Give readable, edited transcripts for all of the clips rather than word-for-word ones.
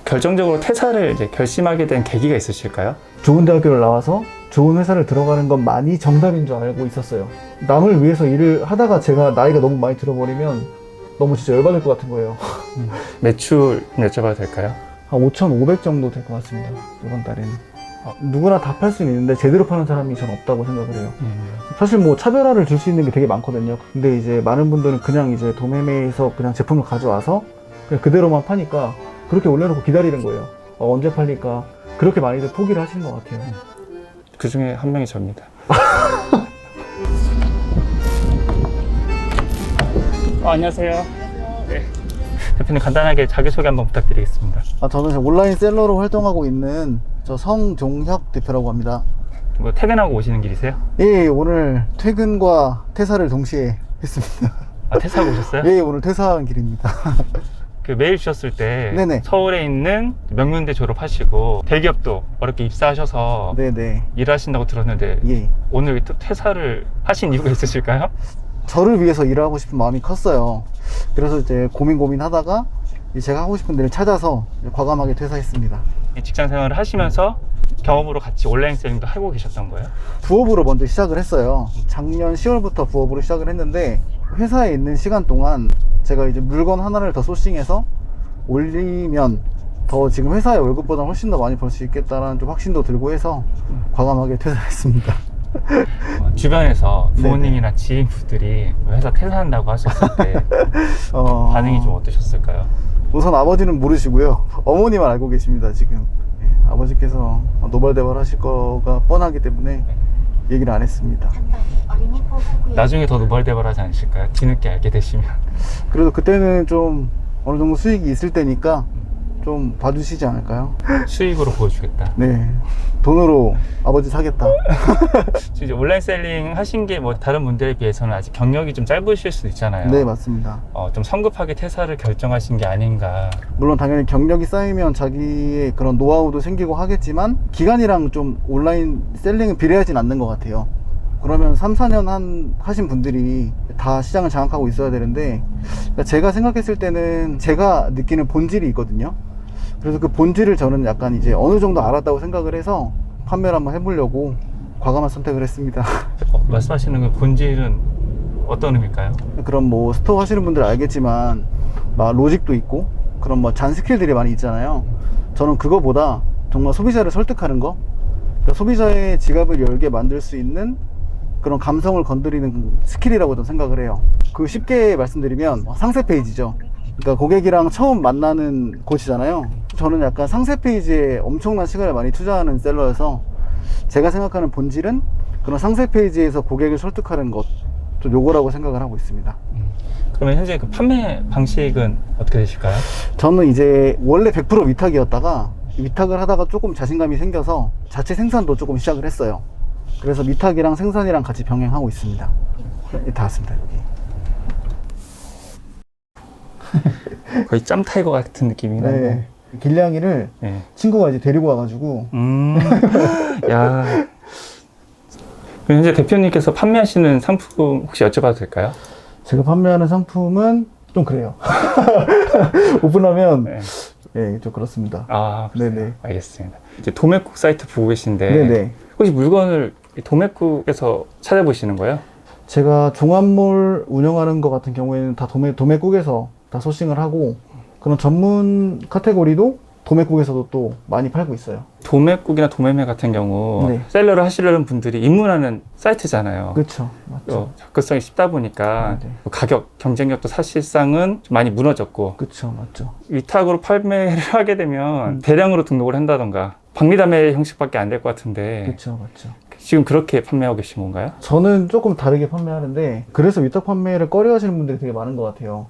결정적으로 퇴사를 이제 결심하게 된 계기가 있으실까요? 좋은 대학교를 나와서 좋은 회사를 들어가는 건 많이 정답인 줄 알고 있었어요. 남을 위해서 일을 하다가 제가 나이가 너무 많이 들어버리면 너무 진짜 열받을 것 같은 거예요. 매출 여쭤봐도 될까요? 한 5,500 정도 될 것 같습니다. 이번 달에는. 누구나 다 팔 수는 있는데 제대로 파는 사람이 전 없다고 생각을 해요. 사실 뭐 차별화를 줄 수 있는 게 되게 많거든요. 근데 이제 많은 분들은 그냥 이제 도매매에서 그냥 제품을 가져와서 그냥 그대로만 파니까 그렇게 올려놓고 기다리는 거예요. 언제 팔릴까. 그렇게 많이들 포기를 하시는 것 같아요. 그 중에 한 명이 저입니다. 안녕하세요. 네. 대표님 간단하게 자기소개 한번 부탁드리겠습니다. 저는 온라인 셀러로 활동하고 있는 저 성종혁 대표라고 합니다. 뭐 퇴근하고 오시는 길이세요? 예, 오늘 퇴근과 퇴사를 동시에 했습니다. 퇴사하고 오셨어요? 예, 오늘 퇴사한 길입니다. 그 메일 주셨을 때 네네. 서울에 있는 명문대 졸업하시고 대기업도 어렵게 입사하셔서 네네. 일하신다고 들었는데 예. 오늘 또 퇴사를 하신 이유가 있으실까요? 저를 위해서 일하고 싶은 마음이 컸어요. 그래서 이제 고민하다가 제가 하고 싶은 데를 찾아서 과감하게 퇴사했습니다. 직장 생활을 하시면서 경험으로 같이 온라인 셀링도 하고 계셨던 거예요? 부업으로 먼저 시작을 했어요. 작년 10월부터 부업으로 시작을 했는데 회사에 있는 시간 동안 제가 이제 물건 하나를 더 소싱해서 올리면 더 지금 회사의 월급보다 훨씬 더 많이 벌 수 있겠다라는 좀 확신도 들고 해서 과감하게 퇴사했습니다. 주변에서 부모님이나 지인분들이 회사 퇴사한다고 하셨을 때 반응이 좀 어떠셨을까요? 우선 아버지는 모르시고요. 어머니만 알고 계십니다, 지금. 아버지께서 노발대발 하실 거가 뻔하기 때문에 얘기를 안 했습니다. 나중에 더 노발대발하지 않으실까요? 뒤늦게 알게 되시면. 그래도 그때는 좀 어느 정도 수익이 있을 때니까 좀 봐주시지 않을까요? 수익으로 보여주겠다. 네, 돈으로 아버지 사겠다. 이제 온라인 셀링 하신 게 뭐 다른 분들에 비해서는 아직 경력이 좀 짧으실 수도 있잖아요. 네, 맞습니다. 좀 성급하게 퇴사를 결정하신 게 아닌가. 물론 당연히 경력이 쌓이면 자기의 그런 노하우도 생기고 하겠지만 기간이랑 좀 온라인 셀링은 비례하진 않는 것 같아요. 그러면 3, 4년 하신 분들이 다 시장을 장악하고 있어야 되는데, 그러니까 제가 생각했을 때는 제가 느끼는 본질이 있거든요. 그래서 그 본질을 저는 약간 이제 어느 정도 알았다고 생각을 해서 판매를 한번 해보려고 과감한 선택을 했습니다. 말씀하시는 그 본질은 어떤 의미일까요? 그럼 뭐 스토어 하시는 분들 알겠지만 막 로직도 있고 그런 뭐 잔 스킬들이 많이 있잖아요. 저는 그거보다 정말 소비자를 설득하는 거, 그러니까 소비자의 지갑을 열게 만들 수 있는 그런 감성을 건드리는 스킬이라고 저는 생각을 해요. 그 쉽게 말씀드리면 상세 페이지죠. 그러니까 고객이랑 처음 만나는 곳이잖아요. 저는 약간 상세 페이지에 엄청난 시간을 많이 투자하는 셀러여서 제가 생각하는 본질은 그런 상세 페이지에서 고객을 설득하는 것, 좀 요거라고 생각을 하고 있습니다. 그러면 현재 그 판매 방식은 어떻게 되실까요? 저는 이제 원래 100% 위탁이었다가 위탁을 하다가 조금 자신감이 생겨서 자체 생산도 조금 시작을 했어요. 그래서 위탁이랑 생산이랑 같이 병행하고 있습니다. 네, 다 왔습니다, 여기. 거의 짬 타이거 같은 느낌이긴 한데. 네. 길냥이를 네. 친구가 이제 데리고 와가지고. 야. 그럼 현재 대표님께서 판매하시는 상품 혹시 여쭤봐도 될까요? 제가 판매하는 상품은 좀 그래요. 오픈하면 네. 네, 좀 그렇습니다. 네네. 알겠습니다. 이제 도매국 사이트 보고 계신데 네네. 혹시 물건을 도매국에서 찾아보시는 거예요? 제가 종합몰 운영하는 것 같은 경우에는 다 도매국에서 다 소싱을 하고, 그런 전문 카테고리도 도매국에서도 또 많이 팔고 있어요. 도매국이나 도매매 같은 경우 네. 셀러를 하시려는 분들이 입문하는 사이트잖아요. 그렇죠, 맞죠. 접근성이 쉽다 보니까 네. 가격, 경쟁력도 사실상은 좀 많이 무너졌고, 그렇죠, 맞죠. 위탁으로 판매를 하게 되면 대량으로 등록을 한다던가 박리담회 형식밖에 안 될 것 같은데 그렇죠, 맞죠. 지금 그렇게 판매하고 계신 건가요? 저는 조금 다르게 판매하는데, 그래서 위탁 판매를 꺼려 하시는 분들이 되게 많은 것 같아요.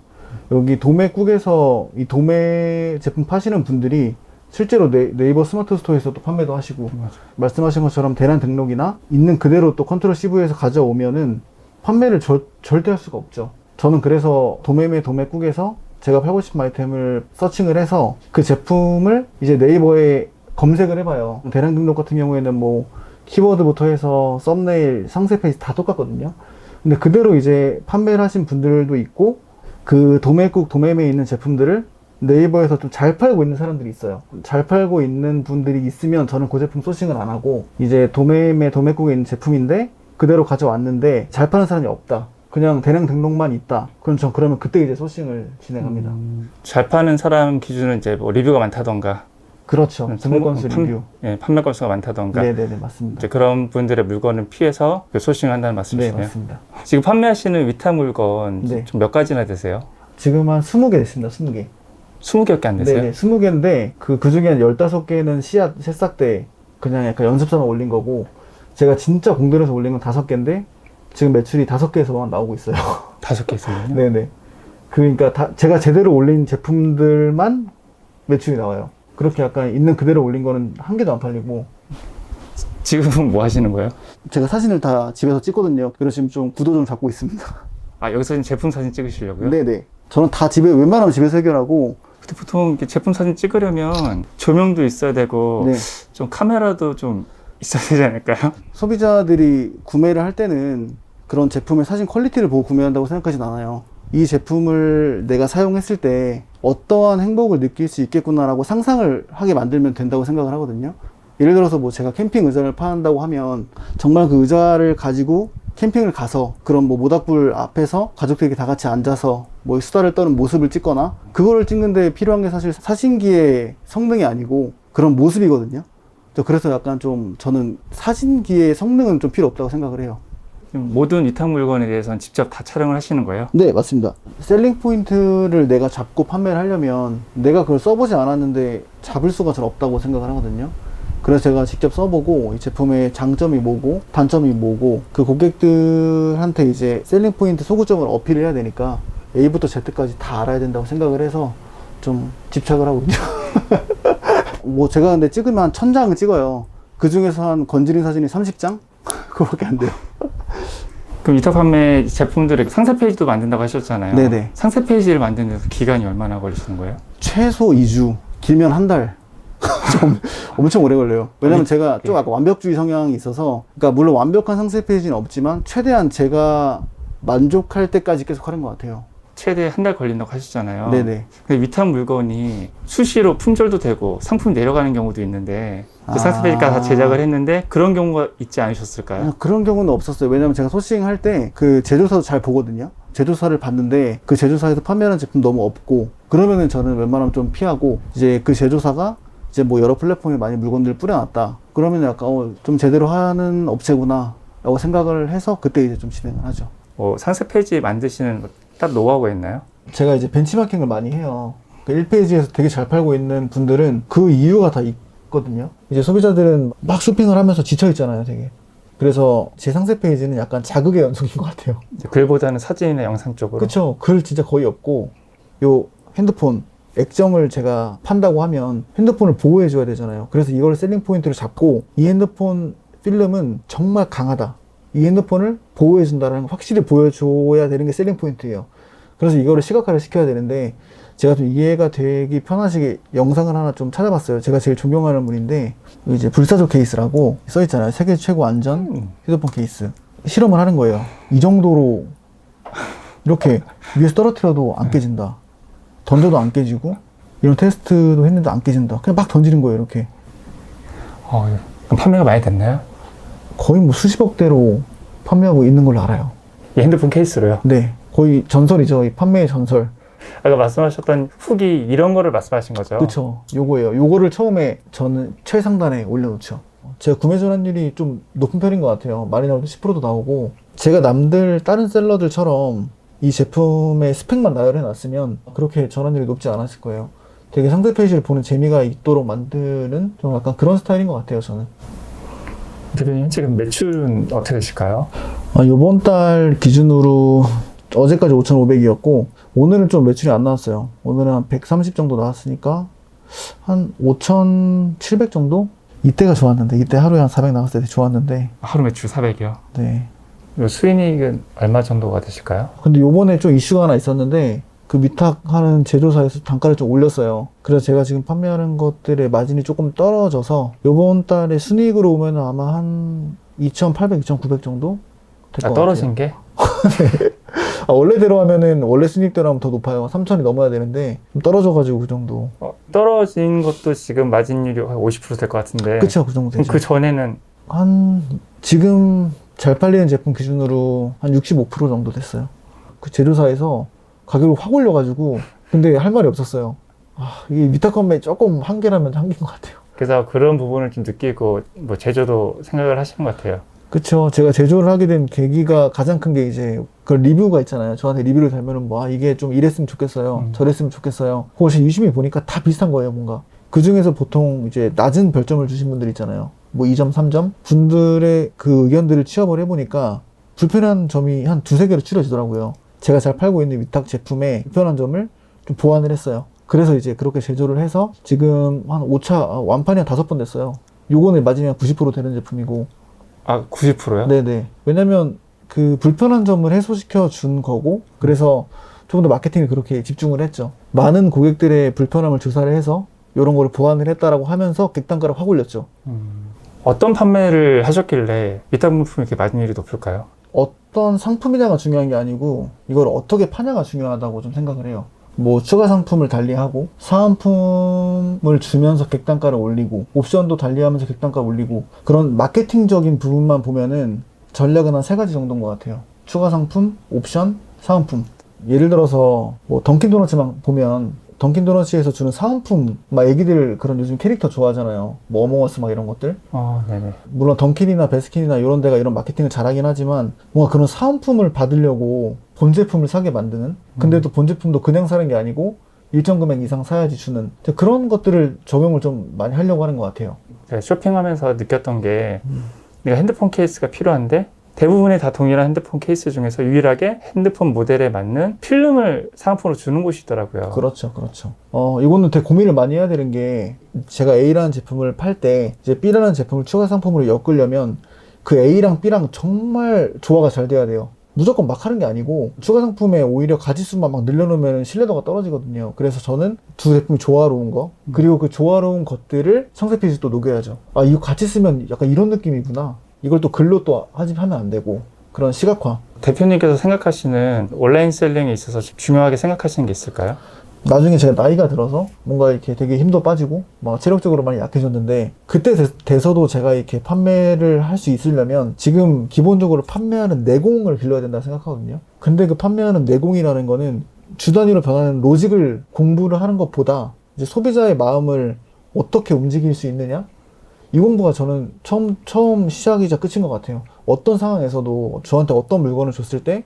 여기 도매국에서 이 도매 제품 파시는 분들이 실제로 네이버 스마트 스토어에서도 판매도 하시고, 말씀하신 것처럼 대량 등록이나 있는 그대로 또 컨트롤 CV에서 가져오면은 판매를 절대 할 수가 없죠. 저는 그래서 도매국에서 제가 팔고 싶은 아이템을 서칭을 해서 그 제품을 이제 네이버에 검색을 해봐요. 대량 등록 같은 경우에는 뭐 키워드부터 해서 썸네일, 상세 페이지 다 똑같거든요. 근데 그대로 이제 판매를 하신 분들도 있고, 그 도매국, 도매매에 있는 제품들을 네이버에서 좀 잘 팔고 있는 사람들이 있어요. 잘 팔고 있는 분들이 있으면 저는 그 제품 소싱을 안 하고, 이제 도매국에 있는 제품인데 그대로 가져왔는데 잘 파는 사람이 없다, 그냥 대량 등록만 있다, 그러면 그때 이제 소싱을 진행합니다. 잘 파는 사람 기준은 이제 뭐 리뷰가 많다던가, 그렇죠. 구매 건수 리뷰. 예, 판매 건수가 많다던가. 네네네, 맞습니다. 이제 그런 분들의 물건을 피해서 그 소싱을 한다는 네, 말씀이시네요. 맞습니다. 지금 판매하시는 위탁 물건 네. 좀 몇 가지나 되세요? 지금 한 20개 됐습니다. 20개. 20개밖에 안 되세요? 네네, 20개인데 그 중에 한 15개는 씨앗 새싹 때 그냥 약간 연습삼아 올린 거고, 제가 진짜 공들여서 올린 건 5개인데 지금 매출이 5개에서만 나오고 있어요. 5개 있으면요? 네네. 그러니까 제가 제대로 올린 제품들만 매출이 나와요. 그렇게 약간 있는 그대로 올린 거는 한 개도 안 팔리고. 지금은 뭐 하시는 거예요? 제가 사진을 다 집에서 찍거든요. 그래서 지금 좀 구도 좀 잡고 있습니다. 아, 여기서 지금 제품 사진 찍으시려고요? 네네. 저는 다 집에, 웬만하면 집에서 해결하고. 근데 보통 이렇게 제품 사진 찍으려면 조명도 있어야 되고, 네. 좀 카메라도 좀 있어야 되지 않을까요? 소비자들이 구매를 할 때는 그런 제품의 사진 퀄리티를 보고 구매한다고 생각하진 않아요. 이 제품을 내가 사용했을 때 어떠한 행복을 느낄 수 있겠구나라고 상상을 하게 만들면 된다고 생각을 하거든요. 예를 들어서 뭐 제가 캠핑 의자를 판다고 하면 정말 그 의자를 가지고 캠핑을 가서 그런 뭐 모닥불 앞에서 가족들이 다 같이 앉아서 뭐 수다를 떠는 모습을 찍거나, 그거를 찍는데 필요한 게 사실 사진기의 성능이 아니고 그런 모습이거든요. 그래서 약간 좀 저는 사진기의 성능은 좀 필요 없다고 생각을 해요. 모든 위탁 물건에 대해서는 직접 다 촬영을 하시는 거예요? 네, 맞습니다. 셀링 포인트를 내가 잡고 판매를 하려면 내가 그걸 써보지 않았는데 잡을 수가 잘 없다고 생각을 하거든요. 그래서 제가 직접 써보고 이 제품의 장점이 뭐고 단점이 뭐고, 그 고객들한테 이제 셀링 포인트 소구점을 어필을 해야 되니까 A부터 Z까지 다 알아야 된다고 생각을 해서 좀 집착을 하고 있죠. 뭐 제가 근데 찍으면 한 1000장을 찍어요. 그 중에서 한 건드린 사진이 30장? 그거밖에 안 돼요. 그럼 위탁 판매 제품들의 상세 페이지도 만든다고 하셨잖아요. 네네. 상세 페이지를 만드는 데 기간이 얼마나 걸리시는 거예요? 최소 2주, 길면 한 달. 좀 엄청 오래 걸려요. 왜냐면 제가 좀 약간 완벽주의 성향이 있어서, 그러니까 물론 완벽한 상세 페이지는 없지만 최대한 제가 만족할 때까지 계속 하는 것 같아요. 최대 한 달 걸린다고 하셨잖아요. 네네. 근데 위탁 물건이 수시로 품절도 되고 상품이 내려가는 경우도 있는데, 그 상세 페이지까지 다 제작을 했는데 그런 경우가 있지 않으셨을까요? 그런 경우는 없었어요. 왜냐면 제가 소싱할 때 그 제조사도 잘 보거든요. 제조사를 봤는데 그 제조사에서 판매하는 제품 너무 없고, 그러면은 저는 웬만하면 좀 피하고, 이제 그 제조사가 이제 뭐 여러 플랫폼에 많이 물건들을 뿌려놨다, 그러면 약간 좀 제대로 하는 업체구나 라고 생각을 해서 그때 이제 좀 진행을 하죠. 상세 페이지 만드시는 딱 노하우가 있나요? 제가 이제 벤치마킹을 많이 해요. 그 1페이지에서 되게 잘 팔고 있는 분들은 그 이유가 다 있거든요. 이제 소비자들은 막 쇼핑을 하면서 지쳐있잖아요, 되게. 그래서 제 상세 페이지는 약간 자극의 연속인 것 같아요. 글보다는 사진이나 영상 쪽으로. 그쵸. 글 진짜 거의 없고, 요 핸드폰 액정을 제가 판다고 하면 핸드폰을 보호해줘야 되잖아요. 그래서 이걸 셀링 포인트로 잡고, 이 핸드폰 필름은 정말 강하다, 이 핸드폰을 보호해준다는 걸 확실히 보여줘야 되는 게 셀링 포인트예요. 그래서 이거를 시각화를 시켜야 되는데, 제가 좀 이해가 되기 편하시게 영상을 하나 좀 찾아봤어요. 제가 제일 존경하는 분인데, 이제 불사조 케이스라고 써있잖아요. 세계 최고 안전 휴대폰 케이스. 실험을 하는 거예요. 이 정도로 이렇게 위에서 떨어뜨려도 안 깨진다, 던져도 안 깨지고, 이런 테스트도 했는데 안 깨진다. 그냥 막 던지는 거예요, 이렇게. 그럼 판매가 많이 됐나요? 거의 뭐 수십억대로 판매하고 있는 걸로 알아요. 이 핸드폰 케이스로요? 네, 거의 전설이죠. 이 판매의 전설. 아까 말씀하셨던 후기 이런 거를 말씀하신 거죠? 그쵸. 요거예요. 요거를 처음에 저는 최상단에 올려놓죠. 제가 구매 전환율이 좀 높은 편인 것 같아요. 많이 나오면 10%도 나오고, 제가 남들 다른 셀러들처럼 이 제품의 스펙만 나열해 놨으면 그렇게 전환율이 높지 않았을 거예요. 되게 상세 페이지를 보는 재미가 있도록 만드는 좀 약간 그런 스타일인 것 같아요, 저는. 대표님, 지금 매출은 어떻게 되실까요? 이번 달 기준으로 어제까지 5,500이었고 오늘은 좀 매출이 안 나왔어요. 오늘은 한 130 정도 나왔으니까 한 5,700 정도? 이때가 좋았는데, 이때 하루에 한 400 나왔을 때 좋았는데. 하루 매출 400이요? 네. 수익은 얼마 정도가 되실까요? 근데 요번에 좀 이슈가 하나 있었는데, 그 위탁하는 제조사에서 단가를 좀 올렸어요. 그래서 제가 지금 판매하는 것들의 마진이 조금 떨어져서 요번 달에 순이익으로 오면 아마 한 2,800, 2,900 정도 될 것 같아요. 떨어진 게? 원래대로 하면은 원래 수익대로 하면 더 높아요. 3천이 넘어야 되는데 좀 떨어져가지고 그 정도. 떨어진 것도 지금 마진율이 한 50% 될 것 같은데. 그쵸, 그 정도 되죠. 그 전에는 한 지금 잘 팔리는 제품 기준으로 한 65% 정도 됐어요. 그 제조사에서 가격을 확 올려가지고 근데 할 말이 없었어요. 이게 위탁 판매 조금 한계라면 한계인 것 같아요. 그래서 그런 부분을 좀 느끼고 뭐 제조도 생각을 하시는 것 같아요. 그쵸. 제가 제조를 하게 된 계기가 가장 큰 게 이제 그 리뷰가 있잖아요. 저한테 리뷰를 달면은 뭐 이게 좀 이랬으면 좋겠어요. 저랬으면 좋겠어요. 그것이 유심히 보니까 다 비슷한 거예요, 뭔가. 그 중에서 보통 이제 낮은 별점을 주신 분들 있잖아요. 뭐 2점, 3점? 분들의 그 의견들을 취합을 해보니까 불편한 점이 한 두세 개로 추려지더라고요. 제가 잘 팔고 있는 위탁 제품의 불편한 점을 좀 보완을 했어요. 그래서 이제 그렇게 제조를 해서 지금 한 5차, 완판이 한 5번 됐어요. 요거는 맞으면 90% 되는 제품이고. 90%요? 네네. 왜냐면 그 불편한 점을 해소시켜 준 거고, 그래서 조금 더 마케팅을 그렇게 집중을 했죠. 많은 고객들의 불편함을 조사를 해서 이런 거를 보완을 했다라고 하면서 객단가를 확 올렸죠. 어떤 판매를 하셨길래 위탁 물품이 이렇게 마진율이 높을까요? 어떤 상품이냐가 중요한 게 아니고 이걸 어떻게 파냐가 중요하다고 좀 생각을 해요. 뭐 추가 상품을 달리하고 사은품을 주면서 객단가를 올리고 옵션도 달리하면서 객단가 올리고 그런 마케팅적인 부분만 보면은 전략은 한 3가지 정도인 것 같아요. 추가 상품, 옵션, 사은품. 예를 들어서 뭐 던킨도너츠만 보면 던킨도너츠에서 주는 사은품 막 애기들 그런 요즘 캐릭터 좋아하잖아요. 뭐 어몽어스 막 이런 것들. 네네. 물론 던킨이나 베스킨이나 이런 데가 이런 마케팅을 잘하긴 하지만 뭔가 그런 사은품을 받으려고 본 제품을 사게 만드는, 근데 또 본 제품도 그냥 사는 게 아니고 일정 금액 이상 사야지 주는 그런 것들을 적용을 좀 많이 하려고 하는 것 같아요. 제가 쇼핑하면서 느꼈던 게 내가 핸드폰 케이스가 필요한데 대부분의 다 동일한 핸드폰 케이스 중에서 유일하게 핸드폰 모델에 맞는 필름을 사은품으로 주는 곳이 있더라고요. 그렇죠, 그렇죠. 이거는 되게 고민을 많이 해야 되는 게 제가 A라는 제품을 팔 때 이제 B라는 제품을 추가 상품으로 엮으려면 그 A랑 B랑 정말 조화가 잘 돼야 돼요. 무조건 막 하는 게 아니고 추가 상품에 오히려 가지수만 막 늘려놓으면 신뢰도가 떨어지거든요. 그래서 저는 두 제품이 조화로운 거 그리고 그 조화로운 것들을 성세 페이지 또 녹여야죠. 이거 같이 쓰면 약간 이런 느낌이구나. 이걸 또 글로 또 하면 안 되고 그런 시각화. 대표님께서 생각하시는 온라인 셀링에 있어서 중요하게 생각하시는 게 있을까요? 나중에 제가 나이가 들어서 뭔가 이렇게 되게 힘도 빠지고 막 체력적으로 많이 약해졌는데 그때 돼서도 제가 이렇게 판매를 할 수 있으려면 지금 기본적으로 판매하는 내공을 길러야 된다 생각하거든요. 근데 그 판매하는 내공이라는 거는 주 단위로 변하는 로직을 공부를 하는 것보다 이제 소비자의 마음을 어떻게 움직일 수 있느냐, 이 공부가 저는 처음 시작이자 끝인 것 같아요. 어떤 상황에서도 저한테 어떤 물건을 줬을 때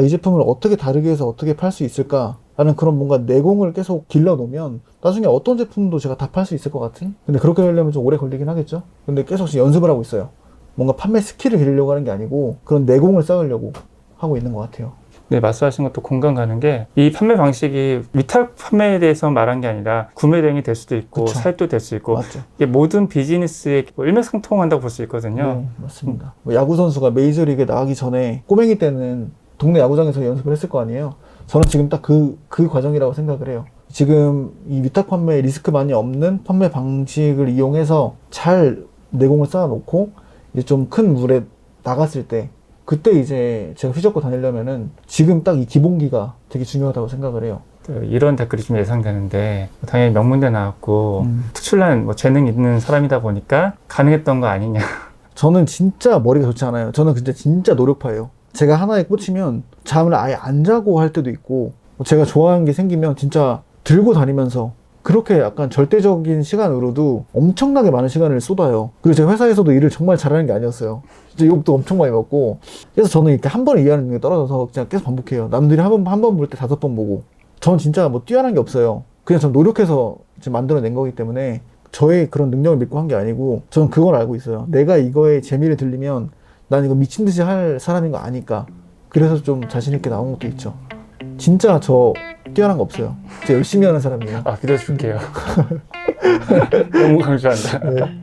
이 제품을 어떻게 다르게 해서 어떻게 팔 수 있을까 라는 그런 뭔가 내공을 계속 길러 놓으면 나중에 어떤 제품도 제가 다 팔 수 있을 것 같은. 근데 그렇게 하려면 좀 오래 걸리긴 하겠죠. 근데 계속 연습을 하고 있어요. 뭔가 판매 스킬을 기르려고 하는 게 아니고 그런 내공을 쌓으려고 하고 있는 것 같아요. 네, 말씀하신 것도 공감 가는 게 이 판매 방식이 위탁 판매에 대해서 말한 게 아니라 구매 대행이 될 수도 있고 그쵸. 사입도 될 수 있고 맞죠. 이게 모든 비즈니스에 일맥상통한다고 볼 수 있거든요. 네, 맞습니다. 뭐 야구 선수가 메이저리그에 나가기 전에 꼬맹이 때는 동네 야구장에서 연습을 했을 거 아니에요. 저는 지금 딱 그 과정이라고 생각을 해요. 지금 이 위탁 판매에 리스크 많이 없는 판매 방식을 이용해서 잘 내공을 쌓아놓고 이제 좀 큰 물에 나갔을 때 그때 이제 제가 휘젓고 다니려면은 지금 딱 이 기본기가 되게 중요하다고 생각을 해요. 이런 댓글이 좀 예상되는데 당연히 명문대 나왔고 특출난 뭐 재능 있는 사람이다 보니까 가능했던 거 아니냐. 저는 진짜 머리가 좋지 않아요. 저는 근데 진짜 노력파예요. 제가 하나에 꽂히면 잠을 아예 안 자고 할 때도 있고 제가 좋아하는 게 생기면 진짜 들고 다니면서 그렇게 약간 절대적인 시간으로도 엄청나게 많은 시간을 쏟아요. 그리고 제가 회사에서도 일을 정말 잘하는 게 아니었어요. 진짜 욕도 엄청 많이 먹고. 그래서 저는 이렇게 한 번에 이해하는 게 떨어져서 그냥 계속 반복해요. 남들이 한 번 볼 때 5번 보고. 전 진짜 뭐 뛰어난 게 없어요. 그냥 전 노력해서 지금 만들어낸 거기 때문에 저의 그런 능력을 믿고 한 게 아니고 저는 그걸 알고 있어요. 내가 이거에 재미를 들리면 난 이거 미친 듯이 할 사람인 거 아니까. 그래서 좀 자신 있게 나온 것도 있죠. 진짜 저 뛰어난 거 없어요. 진짜 열심히 하는 사람이에요. 믿어줄게요. 너무 강조한다. 네.